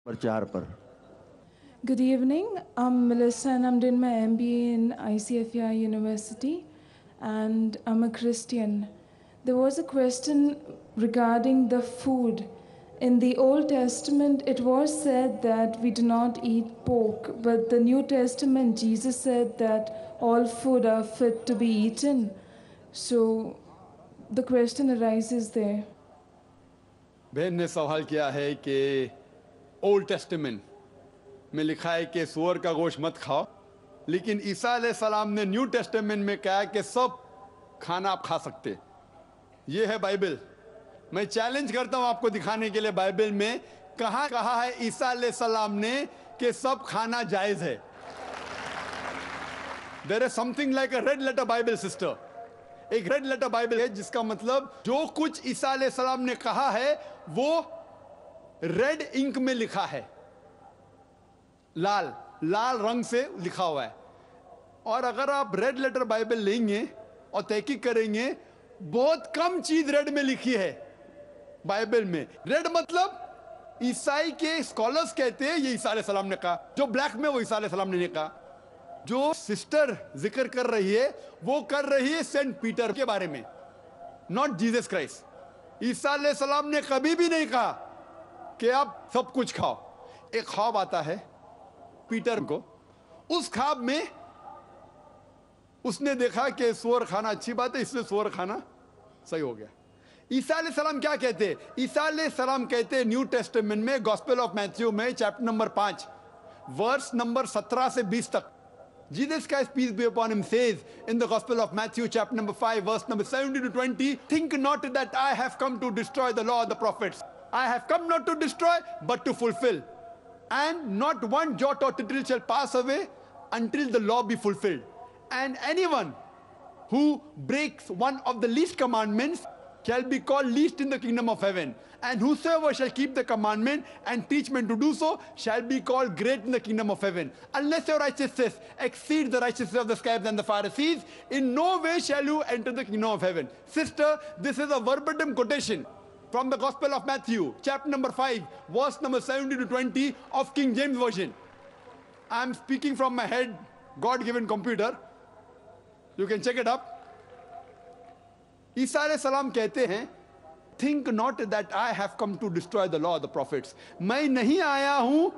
4 पर। Good evening. I'm Melissa and I'm doing my MBA in ICFEI University and I'm a Christian. There was a question regarding the food. In the Old Testament, it was said that we do not eat pork, but the New Testament, Jesus said that all food are fit to be eaten. So the question arises there. बहन ने सवाल किया है कि old testament में लिखा है कि सूअर का गोश्त मत खाओ, लेकिन ईसा अलैहिस्सलाम ने न्यू टेस्टामेंट में कहा कि सब खाना आप खा सकते। ये है बाइबल। मैं चैलेंज करता हूं आपको दिखाने के लिए बाइबल में कहां कहा है ईसा अलैहिस्सलाम ने कि सब खाना जायज है। There is something like a red letter Bible sister. एक रेड लेटर बाइबल है जिसका मतलब जो कुछ ईसा अलैहिस्सलाम ने कहा है वो रेड इंक में लिखा है, लाल लाल रंग से लिखा हुआ है। और अगर आप रेड लेटर बाइबल लेंगे और तहकीक करेंगे, बहुत कम चीज रेड में लिखी है बाइबल में। रेड मतलब ईसाई के स्कॉलर्स कहते हैं ये ईसा अलैहिस्सलाम ने कहा, जो ब्लैक में वो ईसा अलैहिस्सलाम ने कहा। जो सिस्टर जिक्र कर रही है वो कर रही है सेंट पीटर के बारे में, नॉट जीसस क्राइस्ट। ईसा अलैहिस्सलाम ने कभी भी नहीं कहा कि आप सब कुछ खाओ। एक ख्वाब आता है पीटर को, उस ख्वाब में उसने देखा कि सूअर खाना अच्छी बात है, इसलिए सूअर खाना सही हो गया। ईसा अलैहिस्सलाम क्या कहते हैं? ईसा अलैहिस्सलाम कहते हैं न्यू टेस्टामेंट में गॉस्पेल ऑफ मैथ्यू में चैप्टर नंबर 5 वर्स नंबर 17 से 20 तक, Jesus Christ, peace be upon him, says in the Gospel of Matthew, chapter number 5, verse number 17 to 20, think not that I have come to destroy the law of the prophets. I have come not to destroy, but to fulfill. And not one jot or tittle shall pass away until the law be fulfilled. And anyone who breaks one of the least commandments shall be called least in the kingdom of heaven. And whosoever shall keep the commandment and teach men to do so shall be called great in the kingdom of heaven. Unless your righteousness exceeds the righteousness of the scribes and the Pharisees, in no way shall you enter the kingdom of heaven. Sister, this is a verbatim quotation from the Gospel of Matthew, chapter number 5, verse number 17 to 20 of King James Version. I am speaking from my head, God-given computer. You can check it up. ईसा अलैहिस्सलाम कहते हैं, think not that I have come to destroy the law of the prophets. मैं नहीं आया हूं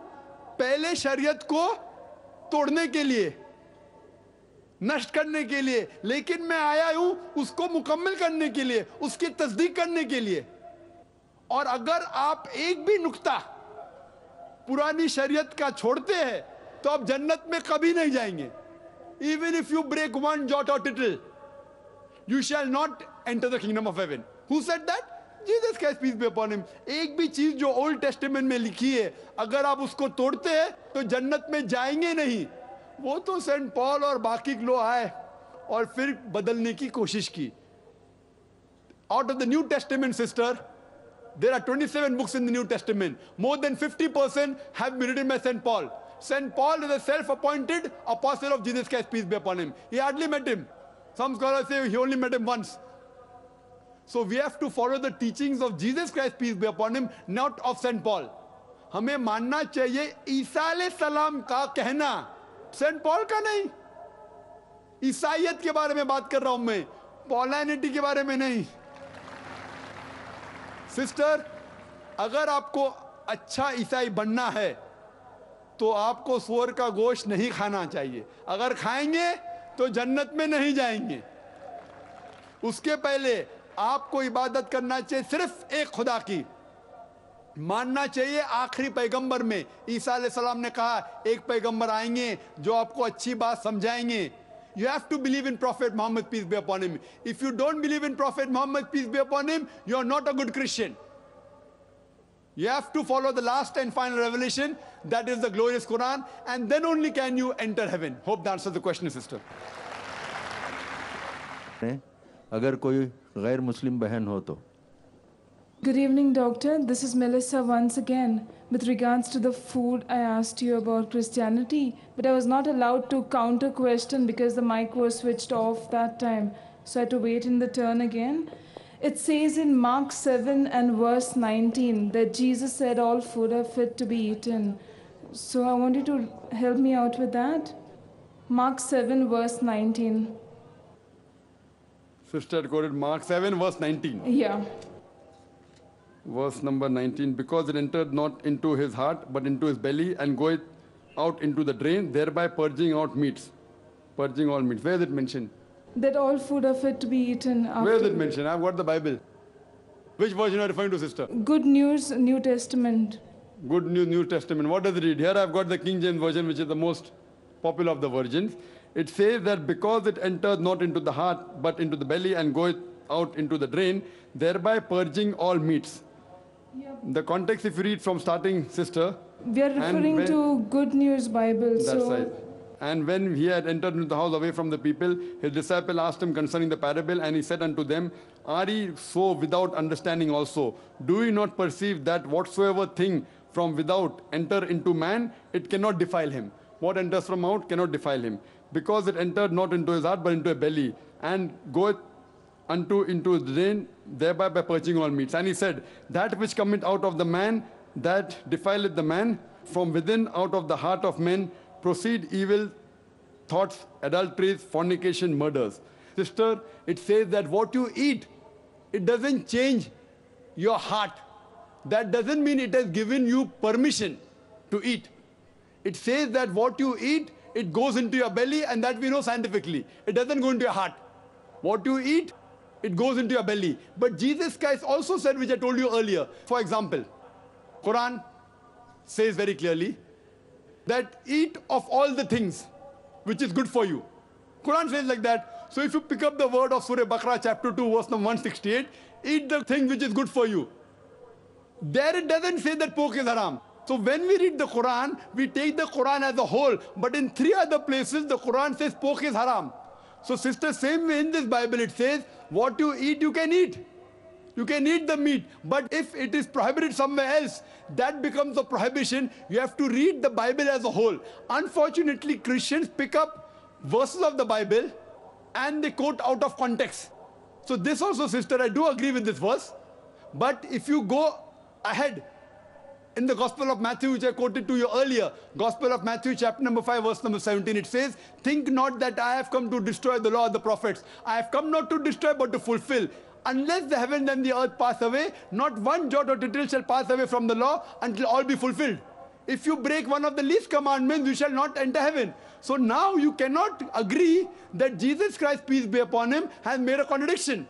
पहले शरीयत को तोड़ने के लिए, नष्ट करने के लिए, लेकिन मैं आया हूं उसको मुकम्मल करने के लिए, उसकी तस्दीक करने के लिए। और अगर आप एक भी नुक्ता पुरानी शरीयत का छोड़ते हैं तो आप जन्नत में कभी नहीं जाएंगे। Even if you break one jot और tittle, you shall not enter the kingdom of heaven. Who said that? Jesus Christ, peace be upon him. एक भी चीज जो ओल्ड टेस्टामेंट में लिखी है अगर आप उसको तोड़ते हैं तो जन्नत में जाएंगे नहीं। वो तो सेंट पॉल और बाकी लोग आए और फिर बदलने की कोशिश की। Out of the New Testament, sister, there are 27 books in the New Testament. More than 50% have been written by Saint Paul. Saint Paul is a self-appointed apostle of Jesus Christ, peace be upon him. He hardly met him. Some scholars say he only met him once. So we have to follow the teachings of Jesus Christ, peace be upon him, not of Saint Paul. हमें मानना चाहिए ईसा अलैहिस्सलाम का कहना, Saint Paul का नहीं। ईसाइयत के बारे में बात कर रहा हूं मैं, पॉलिनिटी के बारे में नहीं। सिस्टर, अगर आपको अच्छा ईसाई बनना है तो आपको सूअर का गोश्त नहीं खाना चाहिए। अगर खाएंगे तो जन्नत में नहीं जाएंगे। उसके पहले आपको इबादत करना चाहिए सिर्फ एक खुदा की, मानना चाहिए आखिरी पैगंबर में। ईसा अलैहिस्सलाम ने कहा एक पैगंबर आएंगे जो आपको अच्छी बात समझाएंगे। You have to believe in Prophet Muhammad, peace be upon him. If you don't believe in Prophet Muhammad, peace be upon him, you are not a good Christian. You have to follow the last and final revelation, that is the glorious Quran, and then only can you enter heaven. Hope that answers the question, sister. अगर कोई गैर मुस्लिम बहन हो तो। Good evening, doctor. This is Melissa once again. With regards to the food, I asked you about Christianity, but I was not allowed to counter question because the mic was switched off that time. So I had to wait in the turn again. It says in Mark 7 and verse 19 that Jesus said all food are fit to be eaten. So I want you to help me out with that. Mark 7 verse 19. Sister quoted Mark 7 verse 19. Yeah. Verse number 19. Because it entered not into his heart, but into his belly, and goeth out into the drain, thereby purging out meats. Purging all meats. Where is it mentioned? That all food are fit to be eaten after. Where is it mentioned? I've got the Bible. Which version are you referring to, sister? Good News, New Testament. Good News, New Testament. What does it read? Here I've got the King James Version, which is the most popular of the versions. It says that because it enters not into the heart, but into the belly, and goeth out into the drain, thereby purging all meats. Yep. The context, if you read from starting, sister. We are referring to Good News Bible. That's so right. And when he had entered into the house away from the people, his disciple asked him concerning the parable, and he said unto them, Are ye so without understanding also? Do ye not perceive that whatsoever thing from without enter into man, it cannot defile him? What enters from out cannot defile him. Because it entered not into his heart, but into a belly, and goeth into his drain, thereby by purging all meats. And he said, That which cometh out of the man, that defileth the man, from within out of the heart of men proceed evil thoughts, adulteries, fornication, murders. Sister, it says that what you eat, it doesn't change your heart. That doesn't mean it has given you permission to eat. It says that what you eat, it goes into your belly, and that we know scientifically. It doesn't go into your heart. What you eat, it goes into your belly. But Jesus Christ also said, which I told you earlier, for example, Quran says very clearly that eat of all the things which is good for you. Quran says like that. So if you pick up the word of Surah Baqarah chapter 2 verse number 168, eat the thing which is good for you. There it doesn't say that pork is haram. So when we read the Quran, we take the Quran as a whole. But in 3 other places, the Quran says pork is haram. So sister, same way in this Bible it says, what you eat, you can eat. You can eat the meat. But if it is prohibited somewhere else, that becomes a prohibition. You have to read the Bible as a whole. Unfortunately, Christians pick up verses of the Bible and they quote out of context. So this also, sister, I do agree with this verse. But if you go ahead in the Gospel of Matthew, which I quoted to you earlier, Gospel of Matthew chapter number 5 verse number 17, it says, Think not that I have come to destroy the law of the prophets. I have come not to destroy but to fulfill. Unless the heaven and the earth pass away, not one jot or tittle shall pass away from the law until all be fulfilled. If you break one of the least commandments, you shall not enter heaven. So now you cannot agree that Jesus Christ, peace be upon him, has made a contradiction.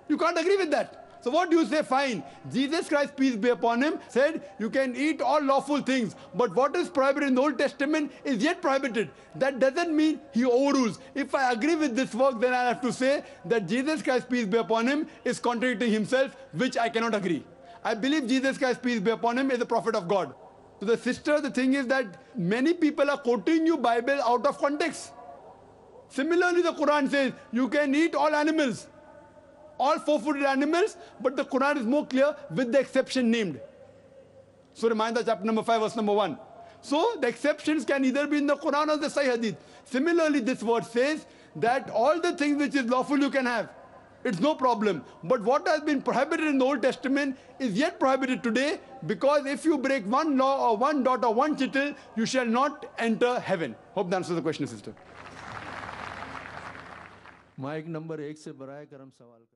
You can't agree with that. So what do you say? Fine. Jesus Christ, peace be upon him, said you can eat all lawful things. But what is prohibited in the Old Testament is yet prohibited. That doesn't mean he overrules. If I agree with this work, then I have to say that Jesus Christ, peace be upon him, is contradicting himself, which I cannot agree. I believe Jesus Christ, peace be upon him, is a prophet of God. So the sister, the thing is that many people are quoting you Bible out of context. Similarly, the Quran says you can eat all animals. All four-footed animals, but the Quran is more clear with the exception named. Surah Ma'idah chapter number 5 verse number 1. So the exceptions can either be in the Quran or the Sahih Hadith. Similarly, this word says that all the things which is lawful you can have. It's no problem. But what has been prohibited in the Old Testament is yet prohibited today, because if you break one law or one dot or one tittle, you shall not enter heaven. Hope that answers the question, sister. Mic number 1 से बराए करम सवाल कर